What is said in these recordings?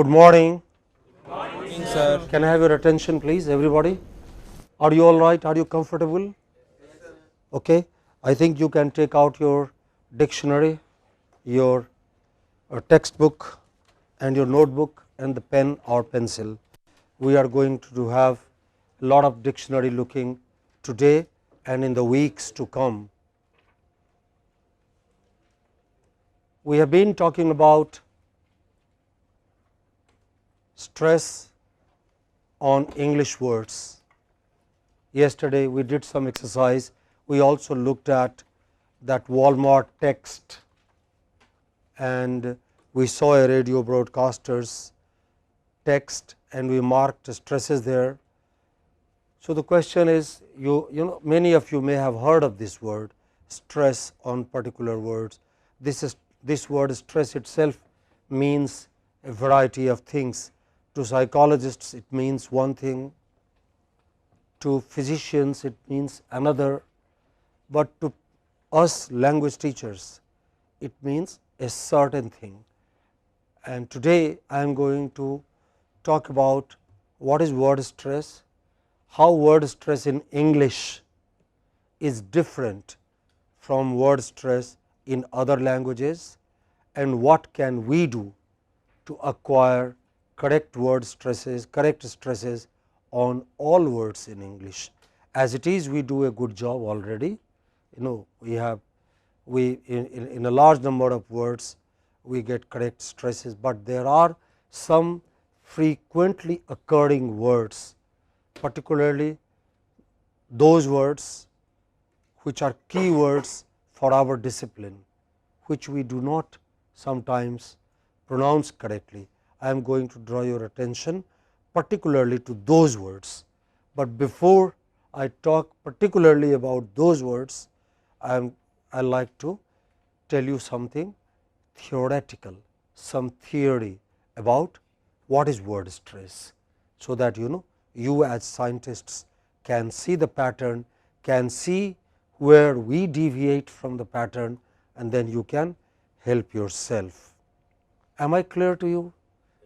Good morning. Good morning, sir. Can I have your attention, please, everybody? Are you all right? Are you comfortable? Okay. I think you can take out your dictionary, your textbook, and your notebook, and the pen or pencil. We are going to have a lot of dictionary looking today and in the weeks to come. We have been talking about stress on English words. Yesterday we did some exercise. We also looked at that Walmart text, and we saw a radio broadcaster's text, and we marked stresses there. So the question is, you know, many of you may have heard of this word, stress on particular words. This word stress itself means a variety of things. To psychologists it means one thing, to physicians it means another, but to us language teachers it means a certain thing. And today I am going to talk about what is word stress, how word stress in English is different from word stress in other languages, and what can we do to acquire correct stresses on all words in English. As it is, we do a good job already. You know, we in a large number of words we get correct stresses, but there are some frequently occurring words, particularly those words which are key words for our discipline, which we do not sometimes pronounce correctly. I am going to draw your attention particularly to those words, but before I talk particularly about those words, I like to tell you something theoretical, some theory about what is word stress, so that you as scientists can see the pattern, can see where we deviate from the pattern, and then you can help yourself. Am I clear to you?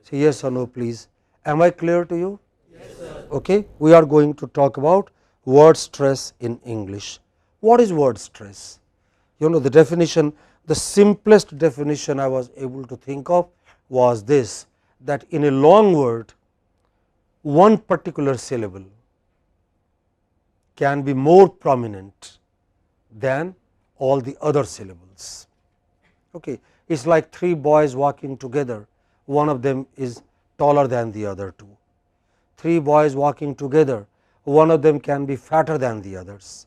Say yes or no, please. Am I clear to you? Yes, sir. Okay. We are going to talk about word stress in English. What is word stress? You know, the definition, the simplest definition I was able to think of was this, that in a long word, one particular syllable can be more prominent than all the other syllables. Okay. It is like three boys walking together, one of them is taller than the other two. Three boys walking together, one of them can be fatter than the others.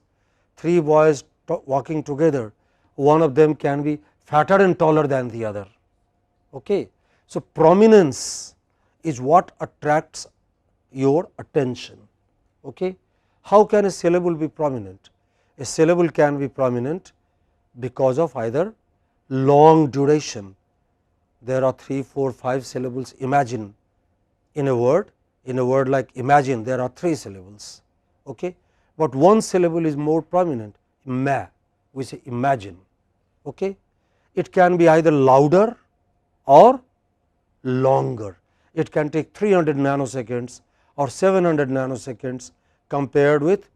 Three boys walking together, one of them can be fatter and taller than the other. Okay. So, prominence is what attracts your attention. Okay. How can a syllable be prominent? A syllable can be prominent because of either long duration. There are 3, 4, 5 syllables. Imagine in a word like imagine, there are 3 syllables. Okay. But one syllable is more prominent, we say imagine. Okay. It can be either louder or longer. It can take 300 nanoseconds or 700 nanoseconds compared with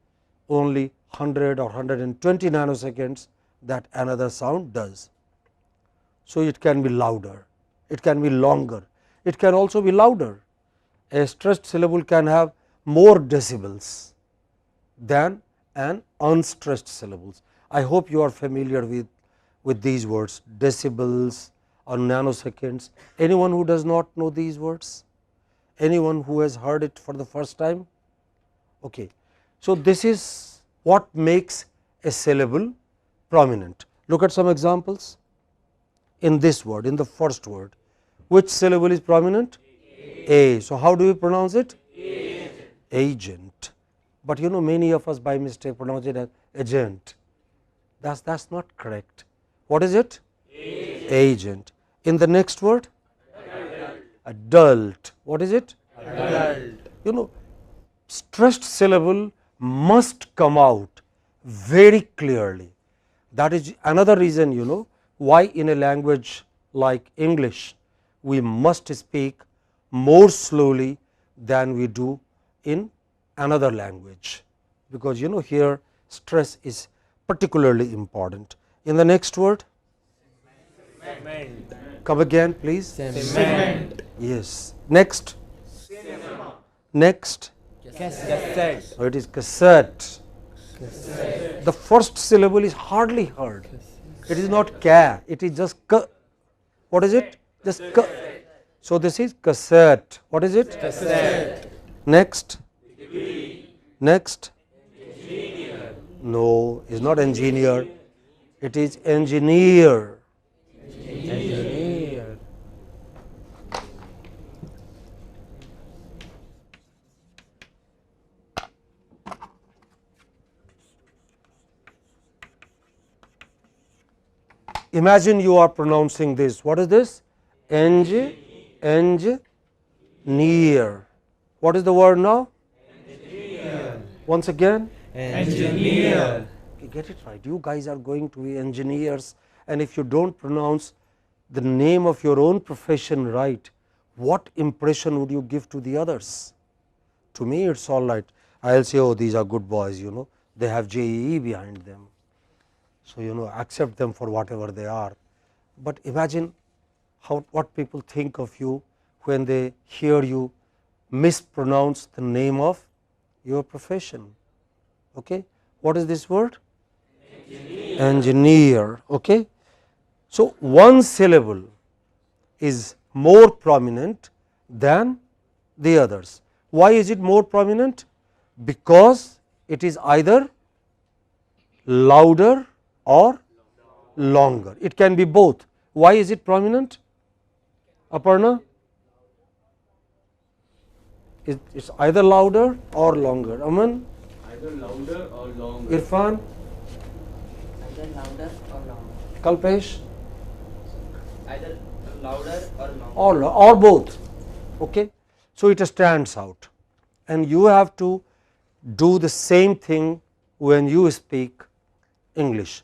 only 100 or 120 nanoseconds that another sound does. So, it can be louder, it can be longer, it can also be louder. A stressed syllable can have more decibels than an unstressed syllables. I hope you are familiar with these words, decibels or nanoseconds. Anyone who does not know these words? Anyone who has heard it for the first time? Okay. So, this is what makes a syllable prominent. Look at some examples. In this word, in the first word, which syllable is prominent? A. So, how do we pronounce it? Agent. But you know, many of us by mistake pronounce it as agent. That's not correct. What is it? Agent. In the next word? Adult. What is it? Adult. You know, stressed syllable must come out very clearly. That is another reason, you know, why in a language like English we must speak more slowly than we do in another language, because here stress is particularly important. In the next word, Cement. come again please. Cement. Yes. Next. Next. Cassette. It is cassette. The first syllable is hardly heard. It is not ca, it is just ka. What is it? Just ka. So this is cassette. What is it? Cassette. Next. Next. No, it's not engineer. It is engineer. Engineer. Imagine you are pronouncing this. What is this? Engineer. What is the word now? Once again. Engineer. Get it right. You guys are going to be engineers, and if you don't pronounce the name of your own profession right, what impression would you give to the others? To me, it's all right. I'll say, oh, these are good boys, they have JEE behind them. So, accept them for whatever they are. But imagine what people think of you when they hear you mispronounce the name of your profession. Okay? What is this word? Engineer. Okay? So, one syllable is more prominent than the others. Why is it more prominent? Because it is either louder or longer. It can be both. Why is it prominent? Aparna? It's either louder or longer. Aman? Either louder or longer. Irfan? Either louder or longer. Kalpesh? Either louder or longer. Or both. Okay? So, it stands out, and you have to do the same thing when you speak English.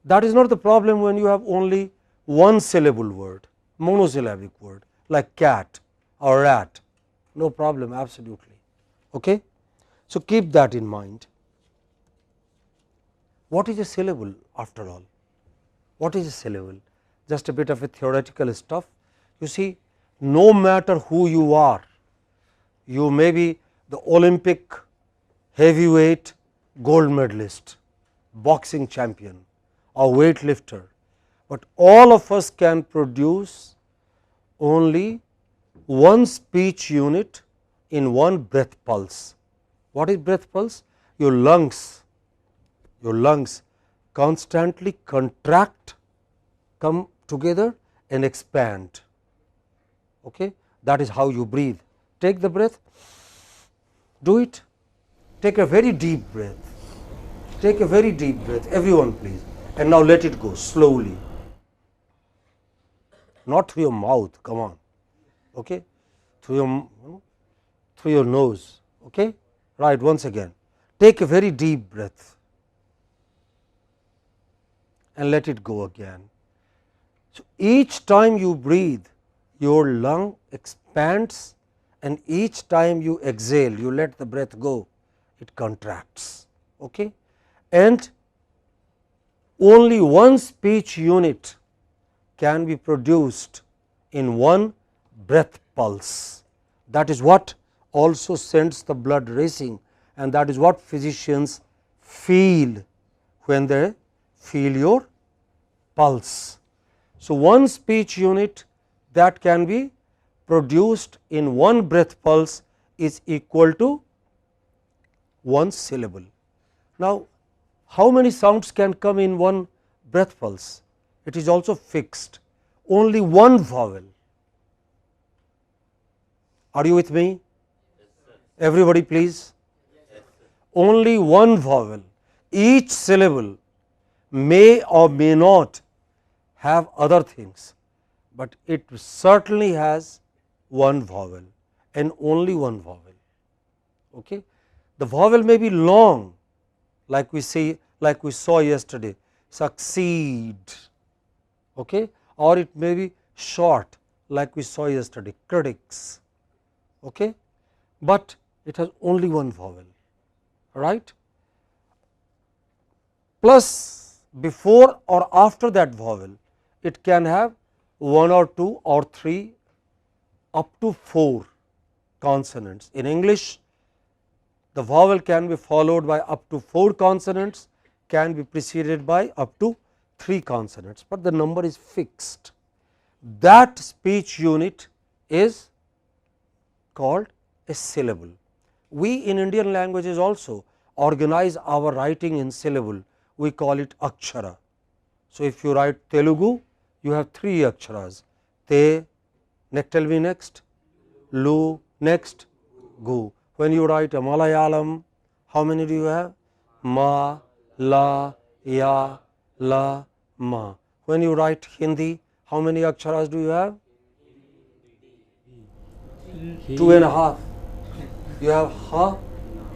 That is not the problem when you have only one syllable word, monosyllabic word like cat or rat. No problem, absolutely. Okay? So, keep that in mind. What is a syllable after all? What is a syllable? Just a bit of a theoretical stuff. You see, no matter who you are, you may be the Olympic heavyweight gold medalist, boxing champion or weightlifter, but all of us can produce only one speech unit in one breath pulse. What is breath pulse? Your lungs constantly contract, come together and expand. Okay? That is how you breathe. Take the breath, do it, take a very deep breath, take a very deep breath, everyone please, and now let it go slowly, not through your mouth, come on, okay? Through your nose, okay? Right, once again, take a very deep breath and let it go again. So, each time you breathe, your lung expands, and each time you exhale, you let the breath go, it contracts. Okay? And only one speech unit can be produced in one breath pulse. That is what also sends the blood racing, and that is what physicians feel when they feel your pulse. So, one speech unit that can be produced in one breath pulse is equal to one syllable. Now, how many sounds can come in one breath pulse? It is also fixed, only one vowel. Are you with me? Everybody please. Only one vowel. Each syllable may or may not have other things, but it certainly has one vowel and only one vowel. Okay? The vowel may be long, like we saw yesterday, succeed, okay? Or it may be short, like we saw yesterday, critics. okay, but it has only one vowel, right. Plus before or after that vowel, it can have 1 or 2 or 3 up to 4 consonants. In English, the vowel can be followed by up to 4 consonants, can be preceded by up to 3 consonants, but the number is fixed. That speech unit is called a syllable. We in Indian languages also organize our writing in syllable, we call it akshara. So, if you write Telugu, you have 3 aksharas, te, tell me next, lu, next, gu. When you write a Malayalam, how many do you have? Ma, la, ya, la, ma. When you write Hindi, how many aksharas do you have? 2.5. You have ha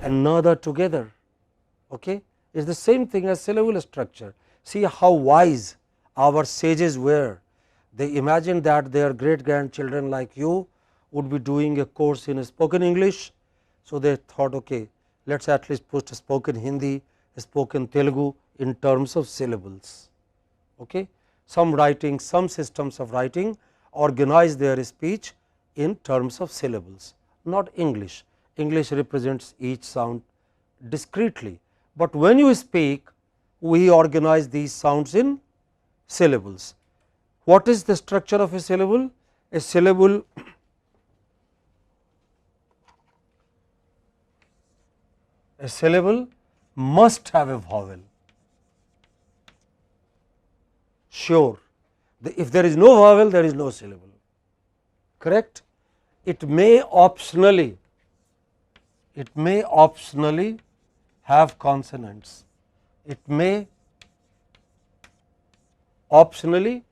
and nada together. Okay? It is the same thing as syllable structure. See how wise our sages were. They imagined that their great grandchildren like you would be doing a course in spoken English. So, they thought, okay, let us at least put spoken Hindi, spoken Telugu in terms of syllables. Okay? Some writing, some systems of writing organize their speech in terms of syllables, not English. English represents each sound discretely, but when you speak, we organize these sounds in syllables. What is the structure of a syllable? A syllable must have a vowel. Sure, if there is no vowel, there is no syllable, correct. It may optionally have consonants. It may optionally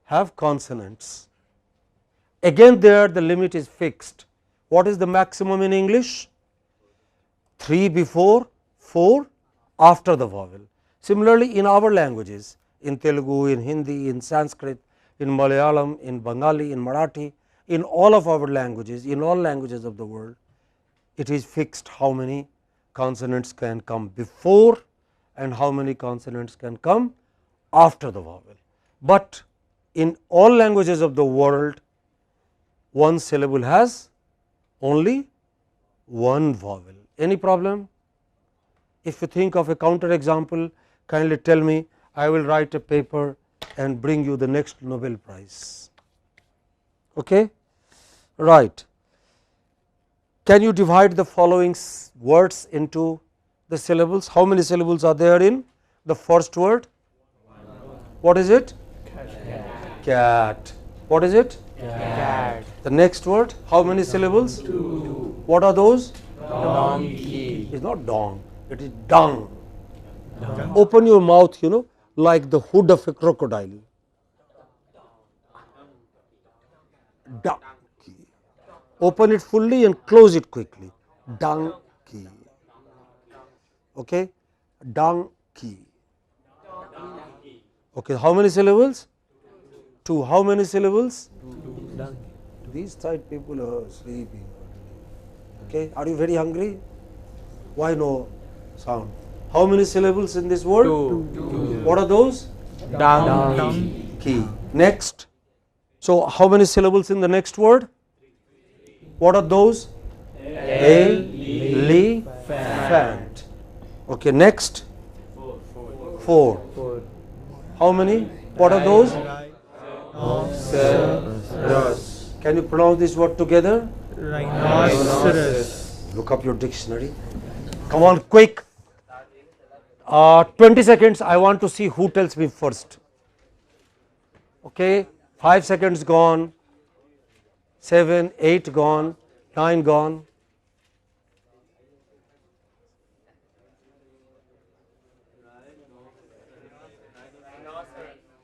have consonants. Again, there the limit is fixed. What is the maximum in English? 3 before, 4 after the vowel. Similarly, in our languages, in Telugu, in Hindi, in Sanskrit, in Malayalam, in Bengali, in Marathi, in all of our languages, in all languages of the world, it is fixed how many consonants can come before and how many consonants can come after the vowel. But in all languages of the world, one syllable has only one vowel. Any problem? If you think of a counter example, kindly tell me, I will write a paper and bring you the next Nobel Prize. Okay? Right. Can you divide the following words into the syllables? How many syllables are there in the first word? What is it? Cat. What is it? Cat. The next word, how many syllables? 2. What are those? Donkey. It is not dong, it is dung. Open your mouth, like the hood of a crocodile. Donkey. Open it fully and close it quickly. Donkey. Okay? Donkey. Okay, how many syllables? 2. How many syllables? These side people are sleeping. Okay, are you very hungry? Why no sound? How many syllables in this word? 2. What are those? Donkey. Next. So, how many syllables in the next word? What are those? Elephant. Okay, next. 4. How many? What are those? Can you pronounce this word together? Rhinoceros. Look up your dictionary. Come on, quick. 20 seconds. I want to see who tells me first. Okay, 5 seconds gone. 7, 8 gone. 9 gone.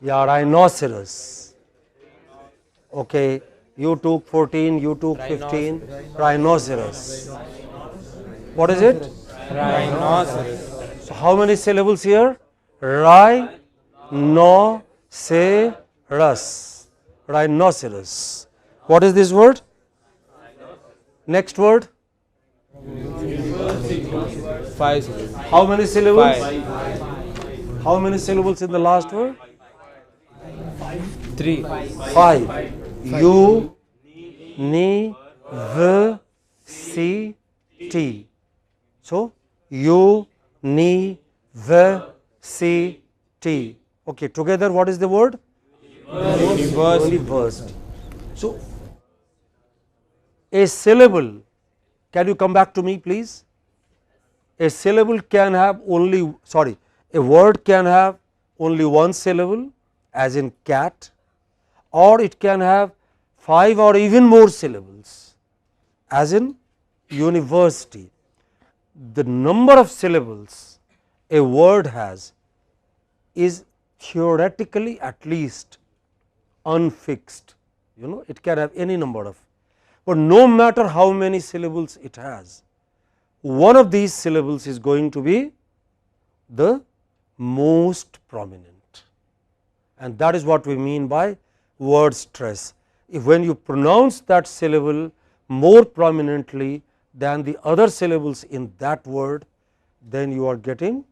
Yeah, rhinoceros. Okay, you took 14, you took 15. Rhinoceros. What is it? Rhinoceros. So, how many syllables here? Rhinoceros. Rhinoceros. What is this word? Next word. 5 syllables. How many syllables? 5. How many syllables in the last word? 3. 5. U, ni, v, c, t. So, u, ni, v, c, t. Okay, together what is the word? Universed. So, a syllable, can you come back to me please? A syllable can have only, sorry, a word can have only one syllable, as in cat, or it can have 5 or even more syllables, as in university. The number of syllables a word has is theoretically at least unfixed, you know, it can have any number of, but no matter how many syllables it has, one of these syllables is going to be the most prominent, and that is what we mean by word stress. If when you pronounce that syllable more prominently than the other syllables in that word, then you are getting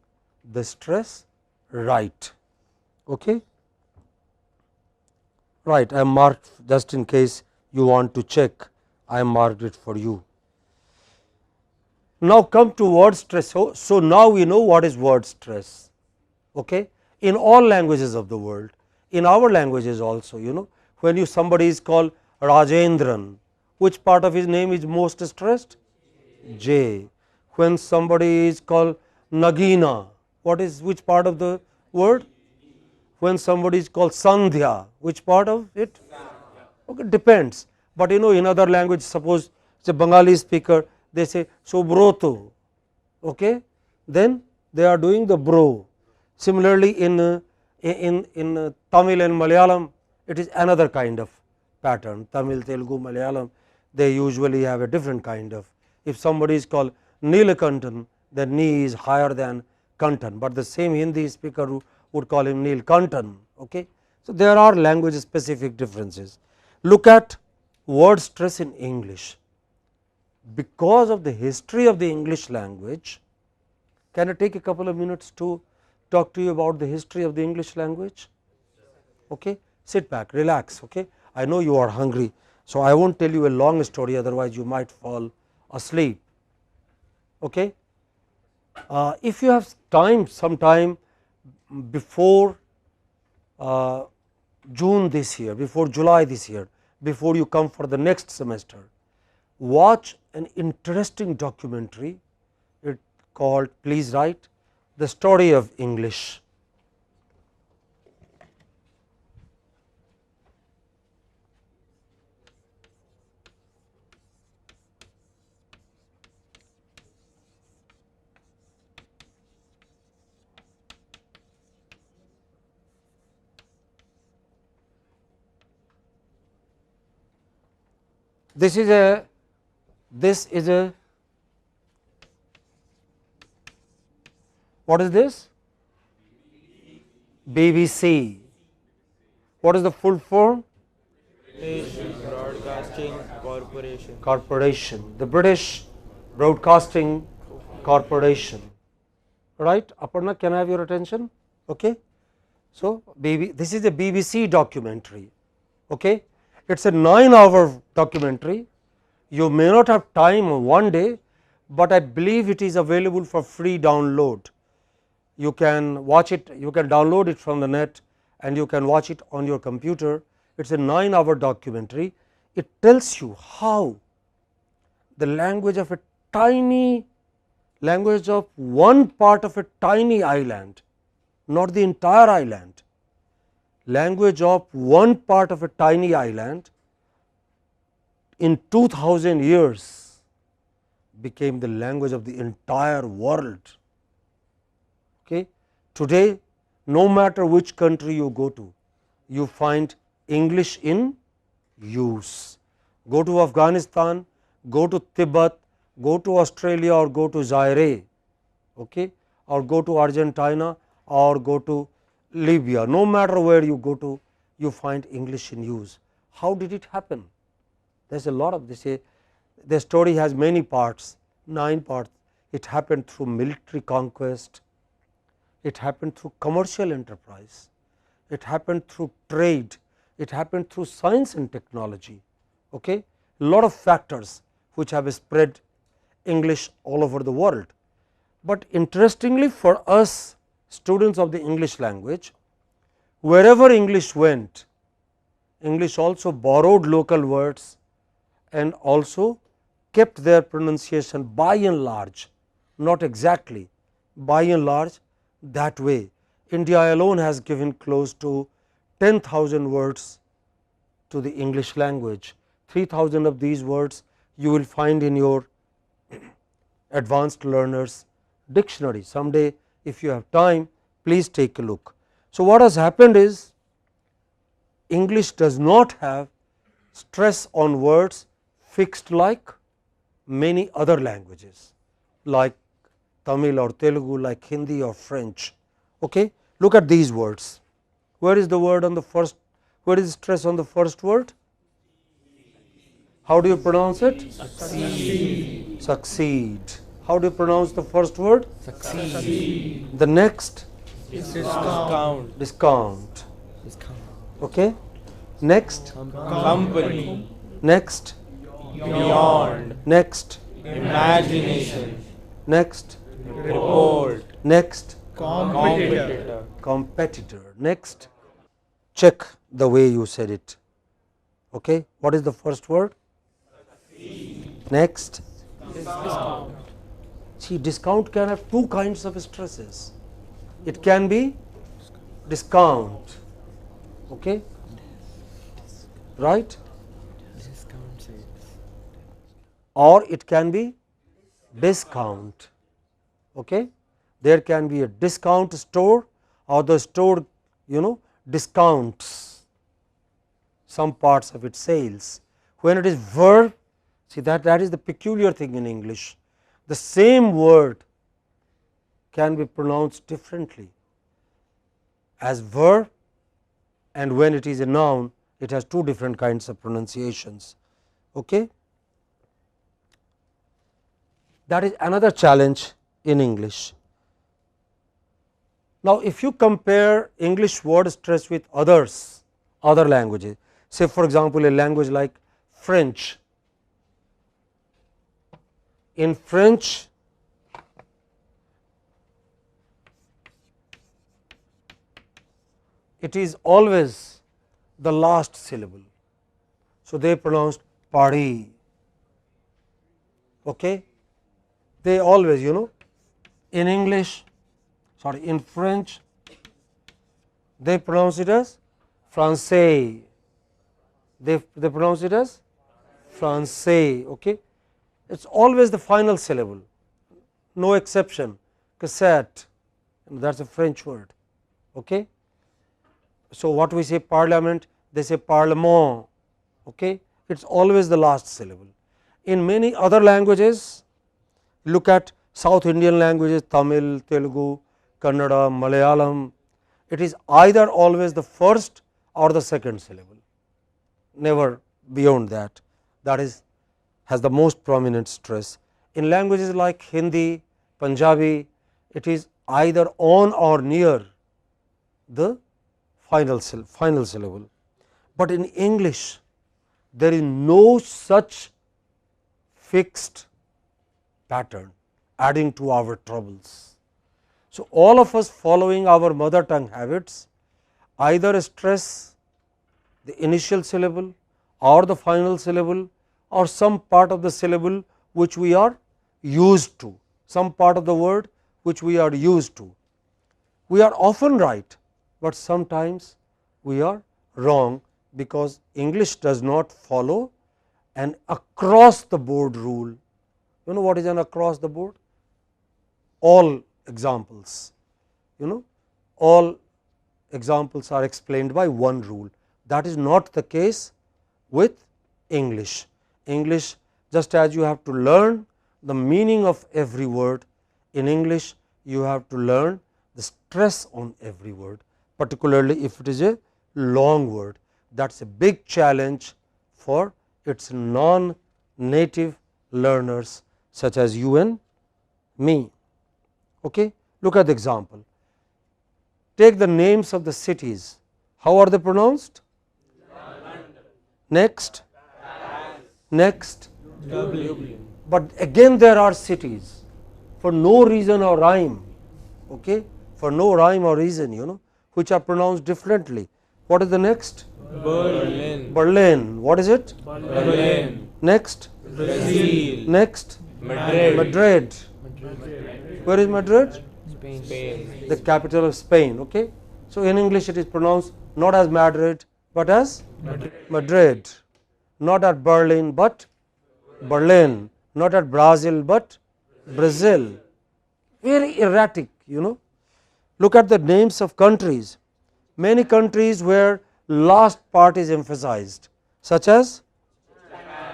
the stress right. Okay? Right, I am marked just in case you want to check, I am marked it for you. Now, come to word stress. So, now we know what is word stress. Okay? In all languages of the world, in our languages also, you know, when somebody is called Rajendran, which part of his name is most stressed? J. When somebody is called Nagina, which part of the word? When somebody is called Sandhya, which part of it? Okay, depends, but you know, in other language, suppose it is a Bengali speaker, they say Subroto, okay, then they are doing the bro. Similarly, in Tamil and Malayalam, it is another kind of pattern. Tamil, Telugu, Malayalam, they usually have a different kind of. If somebody is called Neelakantan, then Ni is higher than Kantan, but the same Hindi speaker would call him Neelkantan. Okay. So, there are language specific differences. Look at word stress in English. Because of the history of the English language, can I take a couple of minutes to talk to you about the history of the English language? Okay. Sit back, relax. Okay. I know you are hungry, so I will not tell you a long story, otherwise you might fall asleep. Okay. If you have time, sometime before June this year, before July this year, before you come for the next semester, watch an interesting documentary, it called, please write, The Story of English. This is a what is this? BBC. What is the full form? British Broadcasting Corporation. Corporation, the British Broadcasting Corporation, right? Aparna, can I have your attention? Okay. So, this is a BBC documentary. Okay. It is a 9-hour documentary. You may not have time one day, but I believe it is available for free download. You can watch it, you can download it from the net and you can watch it on your computer. It is a 9-hour documentary. It tells you how the language of one part of a tiny island, not the entire island, language of one part of a tiny island in 2000 years became the language of the entire world. Okay. Today, no matter which country you go to, you find English in use. Go to Afghanistan, go to Tibet, go to Australia or go to Zaire, okay, or go to Argentina or go to Libya, no matter where you go to, you find English in use. How did it happen? There is a lot of, they say, The story has many parts, 9 parts. It happened through military conquest, it happened through commercial enterprise, it happened through trade, it happened through science and technology. Okay? Lot of factors which have spread English all over the world. But interestingly for us students of the English language, wherever English went, English also borrowed local words and also kept their pronunciation by and large, not exactly, by and large that way. India alone has given close to 10,000 words to the English language. 3,000 of these words you will find in your advanced learners dictionary. Someday if you have time, please take a look. So, what has happened is English does not have stress on words fixed like many other languages, like Tamil or Telugu, like Hindi or French. Okay? Look at these words. Where is the word on the first? Where is stress on the first word? How do you pronounce it? Succeed. Succeed. How do you pronounce the first word? Succeed. The next? Discount. Discount. Okay. Next? Company. Next? Beyond. Next? Imagination. Next? Report. Next? Competitor. Competitor. Next? Check the way you said it. Okay. What is the first word? Next? Discount. See, discount can have two kinds of stresses. It can be discount, okay, right, or it can be discount. Okay. There can be a discount store, or the store discounts some parts of its sales. When it is verb, see that is the peculiar thing in English. The same word can be pronounced differently as verb, and when it is a noun, it has two different kinds of pronunciations. Okay? That is another challenge in English. Now, if you compare English word stress with other languages, say for example, a language like French. In French, it is always the last syllable. So, they pronounced Paris. Okay? They always, in English, sorry, in French, they pronounce it as Francais. They pronounce it as Francais. Okay? It is always the final syllable, no exception. Cassette, that is a French word. Okay? So, what we say parliament, they say parlement. Okay? It is always the last syllable. In many other languages, look at South Indian languages, Tamil, Telugu, Kannada, Malayalam, it is either always the first or the second syllable, never beyond that. That is has the most prominent stress. In languages like Hindi, Punjabi, it is either on or near the final syllable. But in English, there is no such fixed pattern, adding to our troubles. So, all of us following our mother tongue habits either stress the initial syllable or the final syllable or some part of the syllable which we are used to, some part of the word which we are used to. We are often right, but sometimes we are wrong, because English does not follow an across the board rule. You know what is an across the board? All examples, all examples are explained by one rule. That is not the case with English. English, just as you have to learn the meaning of every word, in English you have to learn the stress on every word, particularly if it is a long word. That is a big challenge for its non-native learners such as you and me. Okay? Look at the example. Take the names of the cities. How are they pronounced? Next. Next. Dublin. But again there are cities for no reason or rhyme. Okay? For no rhyme or reason, which are pronounced differently. What is the next? Berlin. Berlin. What is it? Berlin. Next. Brazil. Next. Madrid. Madrid. Where is Madrid? Spain. The capital of Spain. Okay? So in English it is pronounced not as Madrid but as Madrid. Not at Berlin but Berlin. Not at Brazil but Brazil. Very erratic, Look at the names of countries. Many countries where last part is emphasized, such as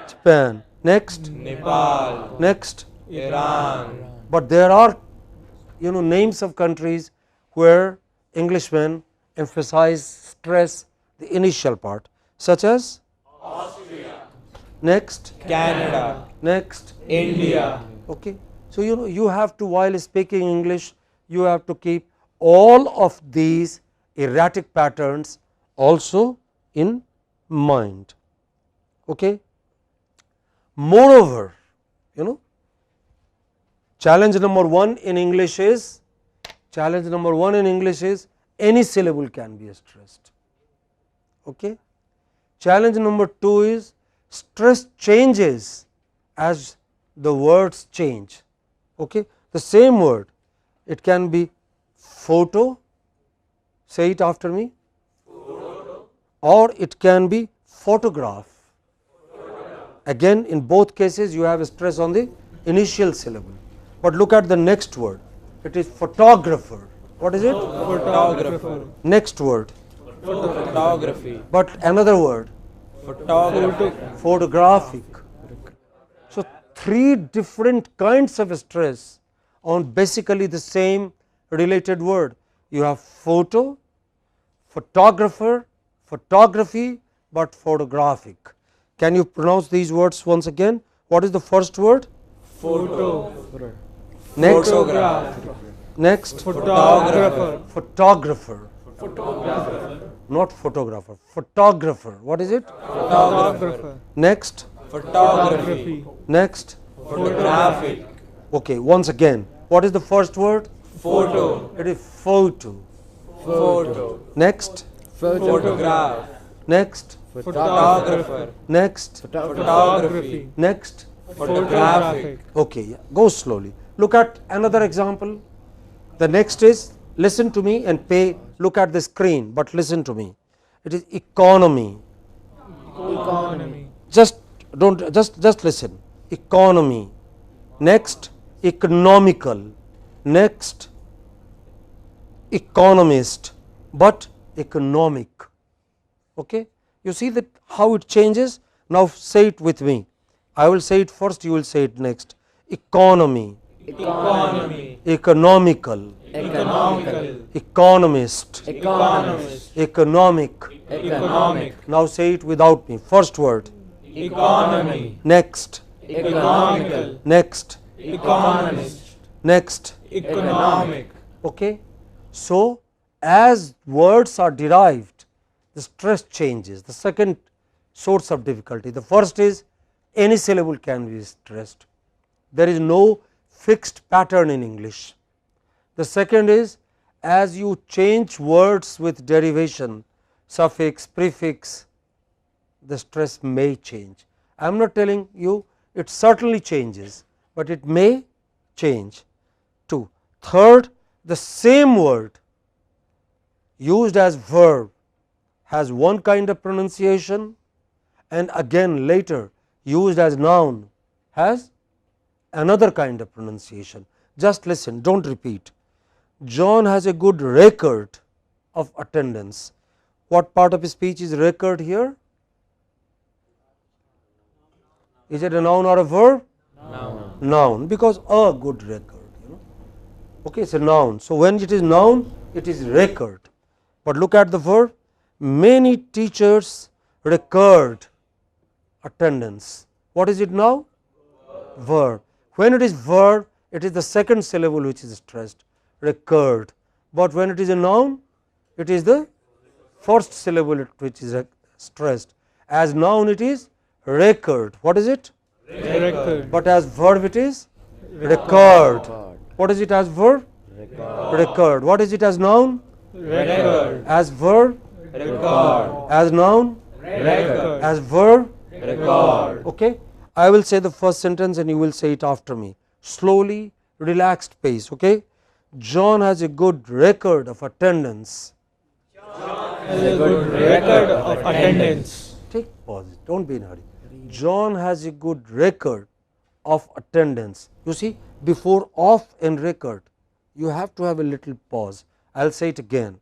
Japan. Next. Nepal. Next. Iran. But there are names of countries where Englishmen emphasize, stress the initial part, such as Austria. Next. Canada. Next. India. Okay. So you have to, while speaking English, you have to keep all of these erratic patterns also in mind. Okay. Moreover, challenge number 1 in English is any syllable can be stressed. Okay. Challenge number 2 is stress changes as the words change. Okay. The same word, it can be photo, say it after me, or it can be photograph. Again, in both cases you have a stress on the initial syllable. But look at the next word, it is photographer. What is it? Photographer. Next word, Photography. but another word, Photography. photographic. So 3 different kinds of stress on basically the same related word. You have photo, photographer, photography, but photographic. Can you pronounce these words once again? What is the first word? Photo. Next. Photograph. Next. Photographer. Photographer. Not photographer. Photographer. What is it? Photographer. Next. Photography. Next. Photographic. Okay. Once again. What is the first word? Photo. It is photo. Photo. Next. Photograph. Next. Photographer. Next. Photography. Next. Photographic. Okay. Yeah. Go slowly. Look at another example. The next is, listen to me and pay, look at the screen, but listen to me. It is economy. Economy. Just listen. Economy. Next, economical. Next, economist, but economic. Okay? You see that how it changes? Now say it with me. I will say it first, you will say it next. Economy. Economy. Economical. Economical. Economist. Economist. Economic. Economic. Now say it without me. First word. Economy. Next. Economical. Next. Economist. Next. Economic. Okay. So as words are derived, the stress changes. The second source of difficulty. The first is any syllable can be stressed. There is no fixed pattern in English. The second is, as you change words with derivation, suffix, prefix, the stress may change. I am not telling you it certainly changes, but it may change. 2. Third, the same word used as verb has one kind of pronunciation, and again later used as noun has another kind of pronunciation. Just listen, do not repeat. John has a good record of attendance. What part of his speech is record here? Is it a noun or a verb? Noun. Noun, because a good record. Okay, it's a noun. So when it is noun, it is record. But look at the verb. Many teachers record attendance. What is it now? Verb. When it is verb, it is the second syllable which is stressed, recurred. But when it is a noun, it is the first syllable which is stressed. As noun, it is recurred. What is it? Record. But as verb, it is recurred. What is it as verb? Recurred. What is it as noun? Record. As verb? Record. As noun? Record. As verb? Record. Okay. I will say the first sentence and you will say it after me. Slowly, relaxed pace. Okay. John has a good record of attendance. Has a good record of attendance. Take pause. Don't be in a hurry. John has a good record of attendance. You see, before of and record, you have to have a little pause. I will say it again.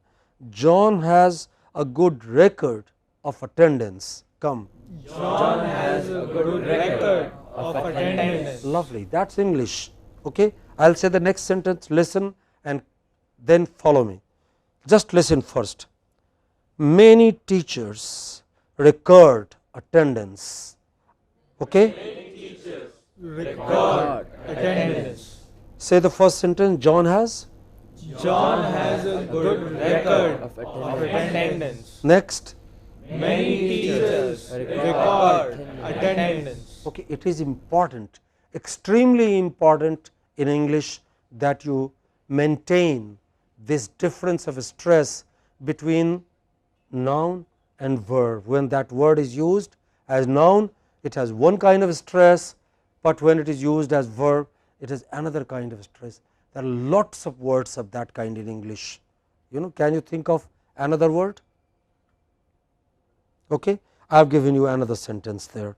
John has a good record of attendance. Come. John has a good record of attendance. Lovely. That is English. Okay. I will say the next sentence. Listen and then follow me. Just listen first. Many teachers record attendance. Okay. Record attendance. Say the first sentence. John has. John has a good record of attendance. Next. Many teachers record attendance. Okay. It is important, extremely important in English that you maintain this difference of stress between noun and verb. When that word is used as noun, it has one kind of stress, but when it is used as verb, it is another kind of stress. There are lots of words of that kind in English. You know, can you think of another word? Okay. I have given you another sentence there.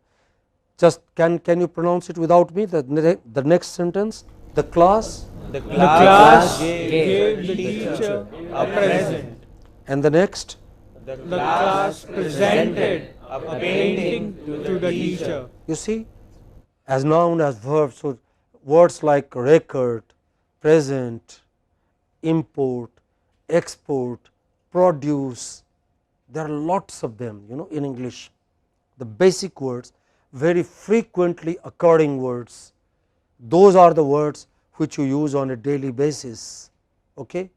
Just can you pronounce it without me? The next sentence. The class. The class gave the teacher a present. And the next. The class presented a painting to the teacher. You see, as noun, as verb. So, words like record, present, import, export, produce, there are lots of them, you know, in English. The basic words, very frequently occurring words, those are the words which you use on a daily basis, okay,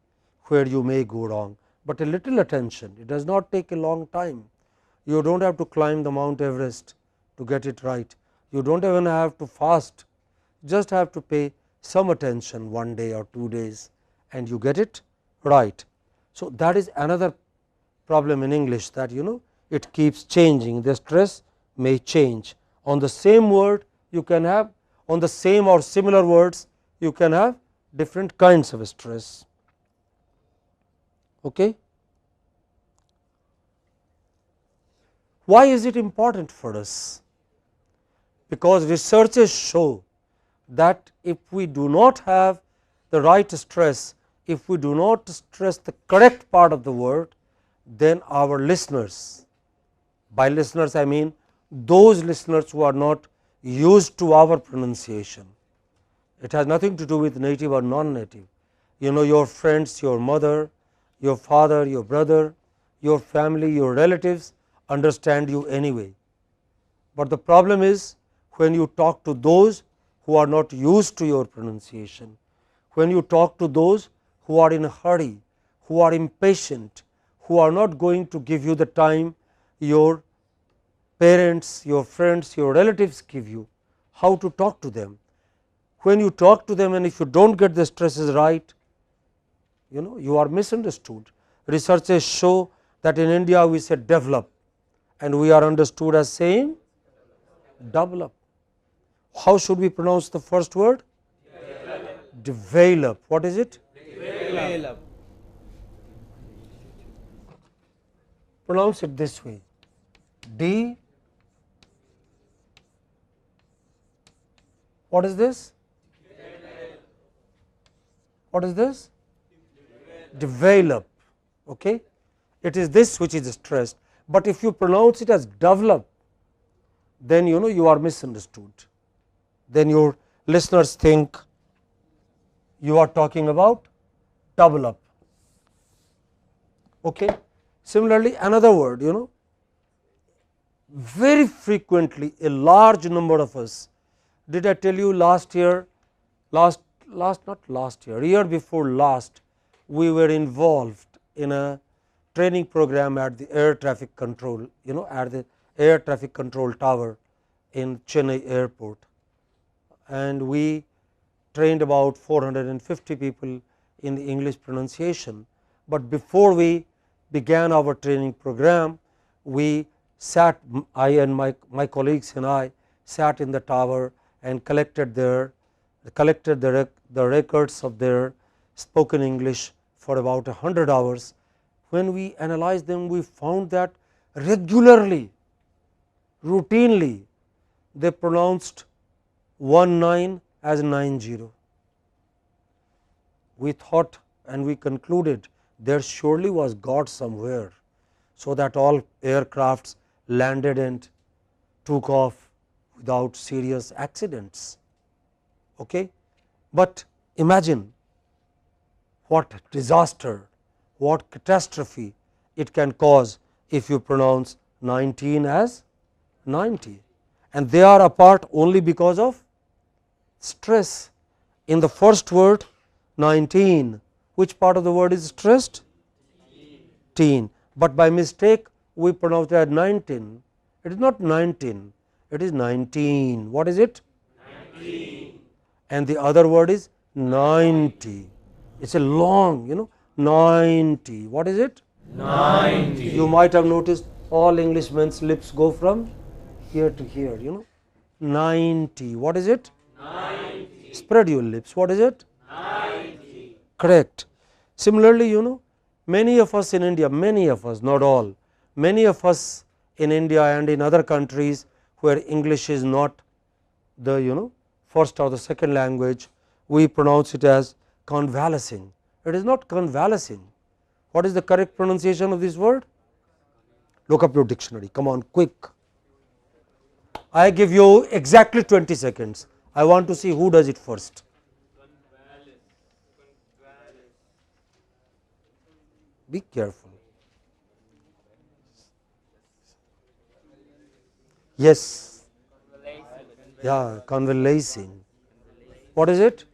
where you may go wrong. But a little attention, it does not take a long time. You do not have to climb the Mount Everest to get it right. You do not even have to fast, just have to pay some attention 1 day or 2 days and you get it right. So, that is another problem in English, that you know it keeps changing, the stress may change. On the same word you can have, on the same or similar words you can have different kinds of stress. Okay. Why is it important for us? Because researchers show that if we do not have the right stress, if we do not stress the correct part of the word, then our listeners, by listeners I mean those listeners who are not used to our pronunciation. It has nothing to do with native or non-native. You know, your friends, your mother, your father, your brother, your family, your relatives understand you anyway. But the problem is when you talk to those who are not used to your pronunciation, when you talk to those who are in a hurry, who are impatient, who are not going to give you the time your parents, your friends, your relatives give you, how to talk to them. When you talk to them and if you do not get the stresses right, you know, you are misunderstood. Researchers show that in India we say develop and we are understood as saying develop. How should we pronounce the first word? Develop. What is it? Develop. Pronounce it this way. D. What is this? What is this? Develop. Okay. It is this which is stressed, but if you pronounce it as develop, then you know you are misunderstood. Then your listeners think you are talking about develop. Okay. Similarly, another word, you know, very frequently a large number of us Did I tell you last year, year before last, we were involved in a training program at the air traffic control, at the air traffic control tower in Chennai airport, and we trained about 450 people in the English pronunciation. But before we began our training program, we sat, I and my colleagues and I sat in the tower and collected the records of their spoken English for about 100 hours. When we analyzed them, we found that regularly, routinely, they pronounced 19 as 90. We thought and we concluded there surely was God somewhere, so that all aircrafts landed and took off without serious accidents. Okay? But imagine what disaster, what catastrophe it can cause if you pronounce 19 as 90, and they are apart only because of stress. In the first word 19, which part of the word is stressed? Teen. But by mistake we pronounce it as 19. It is not 19, it is 19. What is it? 19. And the other word is 90. It is a long, 90. What is it? 90. You might have noticed all Englishmen's lips go from here to here, 90. What is it? 90. Spread your lips. What is it? 90. Correct. Similarly, many of us in India, many of us, not all, many of us in India and in other countries where English is not the first or the second language, we pronounce it as convalescing. It is not convalescing. What is the correct pronunciation of this word? Look up your dictionary. Come on, quick. I give you exactly 20 seconds. I want to see who does it first. Be careful. Yes. Yeah, convalescing. What is it?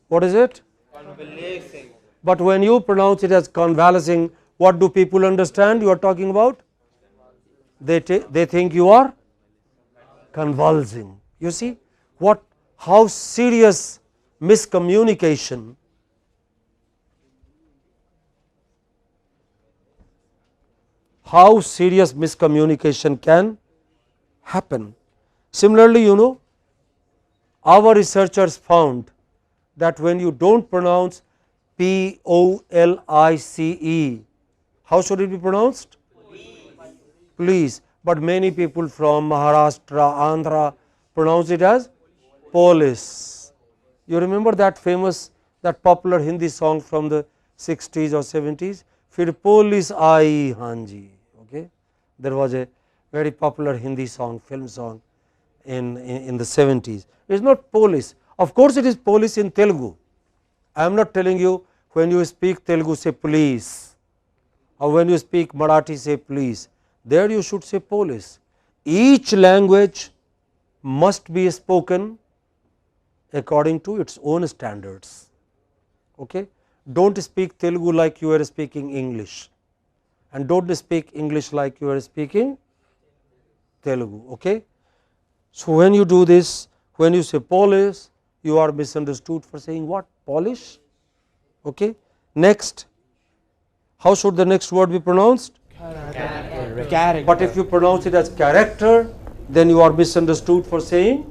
What is it? But when you pronounce it as convalescing, what do people understand you are talking about? They think you are convulsing. You see how serious miscommunication can happen. Similarly, our researchers found that when you do not pronounce police, how should it be pronounced? Police. But many people from Maharashtra, Andhra pronounce it as police. You remember that popular Hindi song from the 60s or 70s? Fir police aayi hanji. Okay, there was a very popular Hindi song, film song in the 70s. It is not police. Of course, it is police in Telugu. I am not telling you when you speak Telugu say police, or when you speak Marathi say police. There you should say police. Each language must be spoken according to its own standards. Okay? Do not speak Telugu like you are speaking English, and do not speak English like you are speaking Telugu. Okay? So, when you do this, when you say police, you are misunderstood for saying what? Polish. Okay? Next, how should the next word be pronounced? Character. But if you pronounce it as character, then you are misunderstood for saying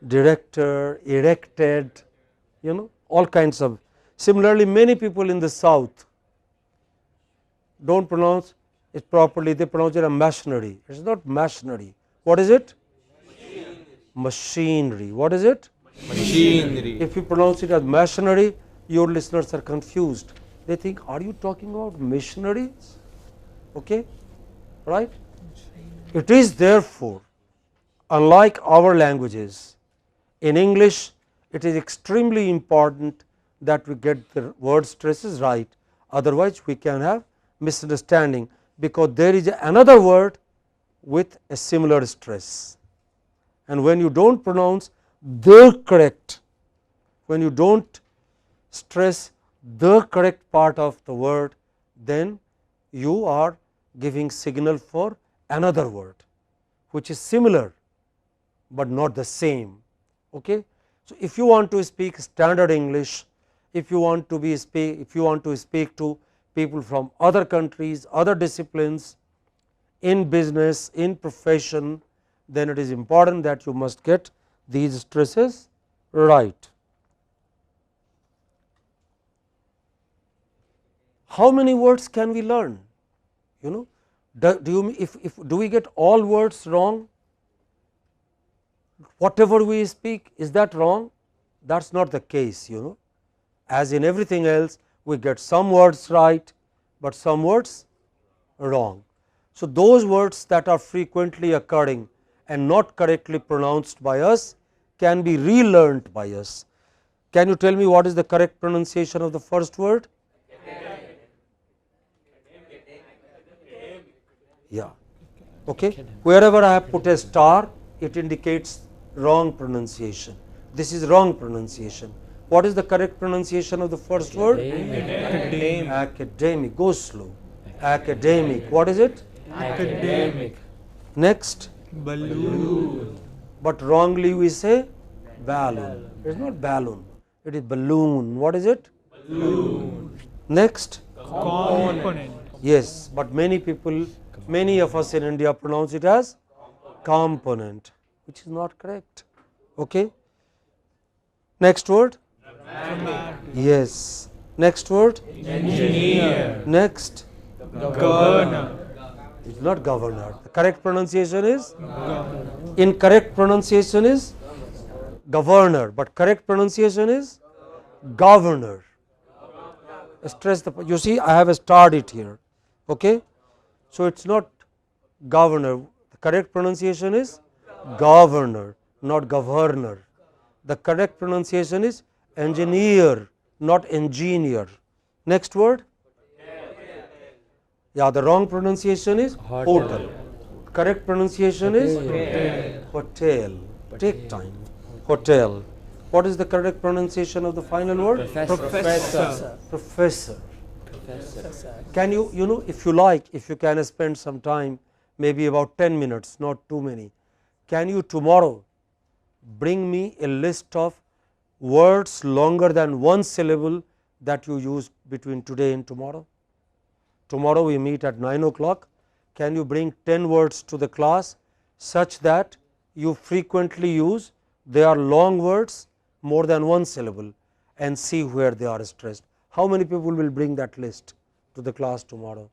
director, erected, all kinds of. Similarly, many people in the south do not pronounce it properly, they pronounce it as machinery. It is not machinery. What is it? Machinery. What is it? Machinery. If you pronounce it as machinery, your listeners are confused. They think, are you talking about missionaries? Okay, right? It is therefore, unlike our languages, in English it is extremely important that we get the word stresses right, otherwise we can have misunderstanding, because there is another word with a similar stress, and when you do not pronounce the correct, when you do not stress the correct part of the word, then you are giving signal for another word which is similar, but not the same. Okay. So, if you want to speak standard English, if you want to speak to people from other countries, other disciplines, in business, in profession, then it is important that you must get these stresses right. How many words can we learn? You know, do we get all words wrong? Whatever we speak, is that wrong? That is not the case, you know. As in everything else, we get some words right, but some words wrong. So, those words that are frequently occurring and not correctly pronounced by us can be relearned by us. Can you tell me what is the correct pronunciation of the first word? Yeah. Okay. Wherever I have put a star, it indicates wrong pronunciation. This is wrong pronunciation. What is the correct pronunciation of the first word? Academic. Academic. Go slow. Academic. What is it? Academic. Next. Balloon. But wrongly we say balloon. It is not balloon. It is balloon. What is it? Balloon. Next. Component. Yes, but many people, many of us in India pronounce it as component, which is not correct. Okay. Next word. Yes. Next word. Engineer. Next. Governor. It is not governor. The correct pronunciation is incorrect pronunciation is governor, but correct pronunciation is governor. Stress the, you see I have starred it here. Okay. So, it is not governor, the correct pronunciation is governor, not governor. The correct pronunciation is engineer, not engineer. Next word. Yeah, the wrong pronunciation is hotel. Correct pronunciation is hotel. Take time. Hotel. What is the correct pronunciation of the final word? Professor. Professor. Can you, you know, if you like, if you can spend some time, maybe about 10 minutes, not too many, can you tomorrow bring me a list of words longer than one syllable that you use between today and tomorrow? Tomorrow we meet at 9 o'clock. Can you bring 10 words to the class such that you frequently use, they are long words more than one syllable, and see where they are stressed? How many people will bring that list to the class tomorrow?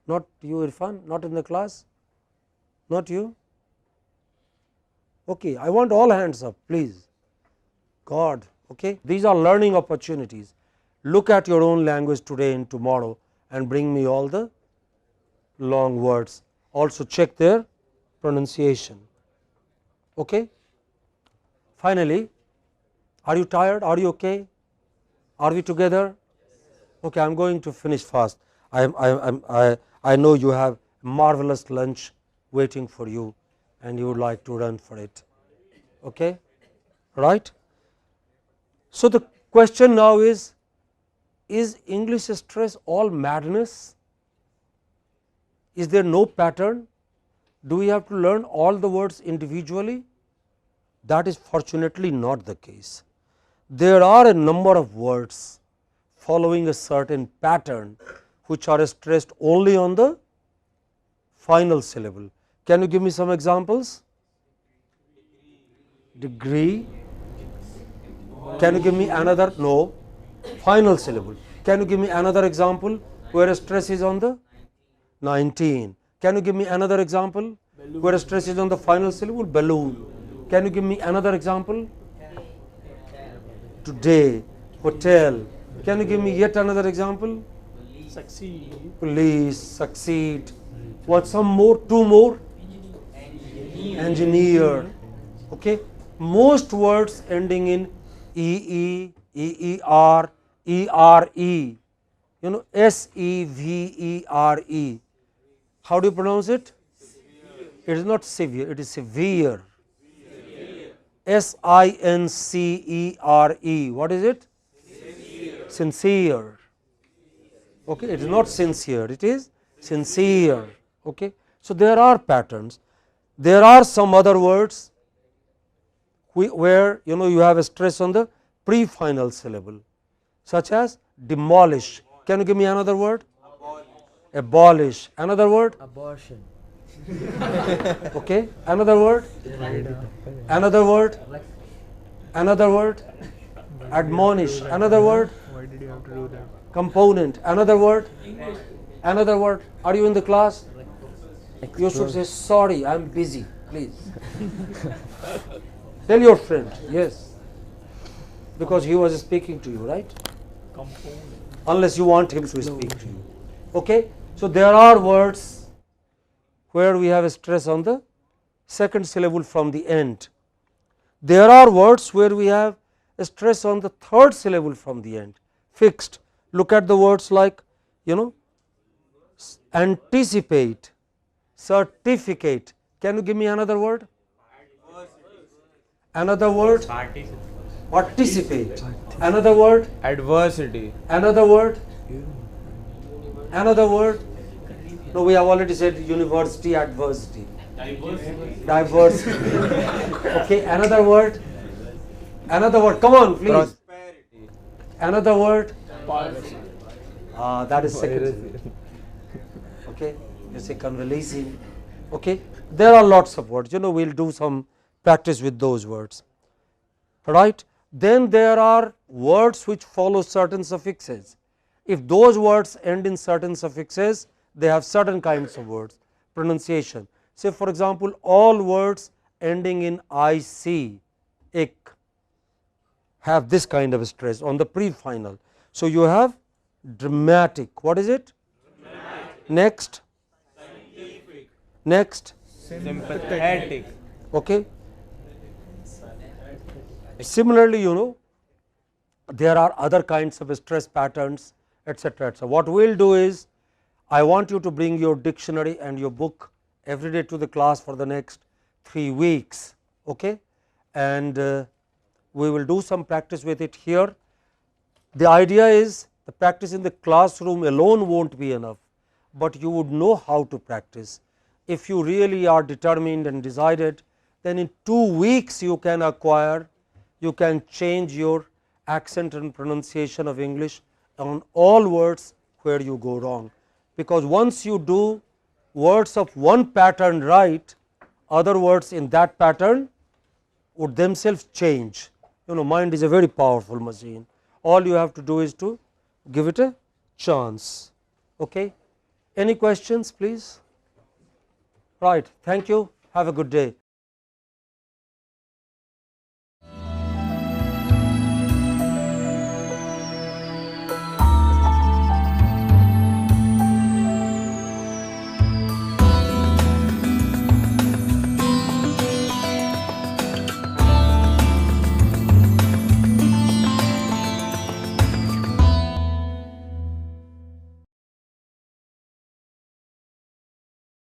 Not you, Irfan, not in the class? Not you? Okay, I want all hands up, please. God, okay. These are learning opportunities. Look at your own language today and tomorrow and bring me all the long words. Also check their pronunciation. Okay. Finally, are you tired? Are you okay? Are we together? Okay, I am going to finish fast. I know you have marvelous lunch waiting for you and you would like to run for it. Okay, right? So, the question now is English stress all madness? Is there no pattern? Do we have to learn all the words individually? That is fortunately not the case. There are a number of words following a certain pattern which are stressed only on the final syllable. Can you give me some examples? Degree. Can you give me another? No. Final syllable. Can you give me another example where stress is on the 19? Can you give me another example where stress is on the final syllable? Balloon. Can you give me another example? Today. Hotel. Can you give me yet another example? Succeed. Police. Succeed. What, some more? Two more? Engineer. Okay. Most words ending in EE, EER, ERE, you know, SEVERE. How do you pronounce it? It is not severe, it is severe. S-I-N-C-E-R-E. What is it? Sincere. Okay, it is not sincere, it is sincere. Okay. So, there are patterns. There are some other words where you have a stress on the pre-final syllable, such as demolish. Can you give me another word? Abolish. Another word? Abortion. Okay. Another word? Another word? Another word? Admonish. Another word? Why did you have to do that? Component. Another word? Another word? Are you in the class? You should say, sorry, I am busy, please. Tell your friend, yes. Because he was speaking to you, right? Component. Unless you want him to speak to you. Okay? So, there are words where we have a stress on the second syllable from the end. There are words where we have a stress on the third syllable from the end, fixed. Look at the words like, anticipate, certificate. Can you give me another word? Another word? Participate. Another word? Adversity. Another word? Another word? No, we have already said university, adversity. Diversity. Okay, another word? Another word, come on please. Prosperity. Another word? Policy. That is second. Okay, you say convalescing. Okay, there are lots of words. We will do some practice with those words. Right? Then there are words which follow certain suffixes. If those words end in certain suffixes, they have certain kinds of words. Pronunciation. Say for example, all words ending in IC, ick, have this kind of stress on the pre-final. So, you have dramatic. What is it? Dramatic. Next. Scientific. Next. Sympathetic. Okay. Similarly, there are other kinds of stress patterns, etc. etc. What we will do is, I want you to bring your dictionary and your book every day to the class for the next 3 weeks. Okay? And we will do some practice with it here. The idea is, the practice in the classroom alone will not be enough, but you would know how to practice. If you really are determined and decided, then in 2 weeks you can acquire, you can change your accent and pronunciation of English on all words where you go wrong. Because once you do words of one pattern right, other words in that pattern would themselves change. Mind is a very powerful machine. All you have to do is to give it a chance. Okay? Any questions, please? Right. Thank you. Have a good day.